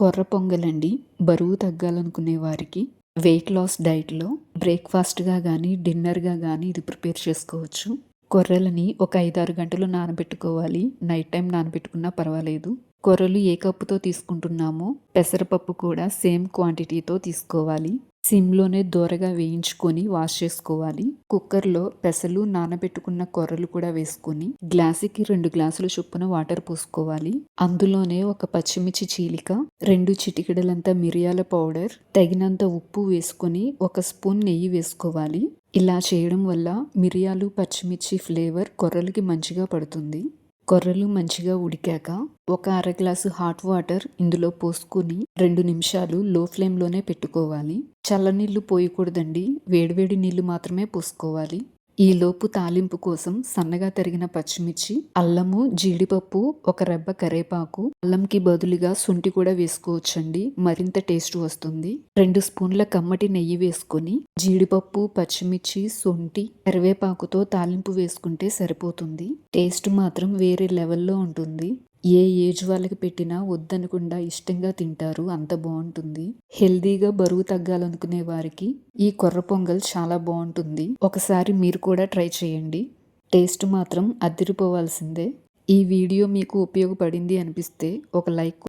కొర్ర పొంగలండి. బరువు తగ్గాలనుకునే వారికి వెయిట్ లాస్ డైట్‌లో బ్రేక్‌ఫాస్ట్‌గా గానీ, డిన్నర్‌గా గానీ ఇది ప్రిపేర్ చేసుకోవచ్చు. కొర్రలని ఒక 5, 6 గంటలు నానబెట్టుకోవాలి. నైట్ టైమ్ నానబెట్టుకున్నా పర్వాలేదు. కొర్రలు ఏ కప్పుతో తీసుకుంటున్నామో పెసరపప్పు కూడా సేమ్ క్వాంటిటీతో తీసుకోవాలి. సిమ్‌లోనే దోరగా వేయించుకొని వాష్ చేసుకోవాలి. కుక్కర్‌లో పెసలు, నానబెట్టుకున్న కొర్రలు కూడా వేసుకొని గ్లాసుకి 2 గ్లాసుల చొప్పున వాటర్ పోసుకోవాలి. అందులోనే ఒక పచ్చిమిర్చి చీలిక, 2 చిటికెడలంత మిరియాల పౌడర్, తగినంత ఉప్పు వేసుకొని ఒక స్పూన్ నెయ్యి వేసుకోవాలి. ఇలా చేయడం వల్ల మిరియాలు, పచ్చిమిర్చి ఫ్లేవర్ కొర్రలకి మంచిగా పడుతుంది. కొర్రలు మంచిగా ఉడికాక ఒక అర గ్లాసు హాట్ వాటర్ ఇందులో పోసుకుని 2 నిమిషాలు లో ఫ్లేమ్‌లోనే పెట్టుకోవాలి. చల్లనీళ్ళు పోయకూడదండి. వేడివేడి నీళ్లు మాత్రమే పోసుకోవాలి. ఈలోపు తాలింపు కోసం సన్నగా తరిగిన పచ్చిమిర్చి, అల్లము, జీడిపప్పు, ఒక రెబ్బ కరేపాకు, అల్లంకి బదులుగా శొంఠి కూడా వేసుకోవచ్చండి. మరింత టేస్ట్ వస్తుంది. 2 స్పూన్ల కమ్మటి నెయ్యి వేసుకొని జీడిపప్పు, పచ్చిమిర్చి, శొంఠి, కరివేపాకుతో తాలింపు వేసుకుంటే సరిపోతుంది. టేస్ట్ మాత్రం వేరే లెవెల్‌లో ఉంటుంది. ఏ ఏజ్ వాళ్ళకి పెట్టినా వద్దనకుండా ఇష్టంగా తింటారు. అంత బాగుంటుంది. హెల్దీగా బరువు తగ్గాలనుకునే వారికి ఈ కొర్ర పొంగల్ చాలా బాగుంటుంది. ఒకసారి మీరు కూడా ట్రై చేయండి. టేస్ట్ మాత్రం అదిరిపోవాల్సిందే. ఈ వీడియో మీకు ఉపయోగపడింది అనిపిస్తే ఒక లైక్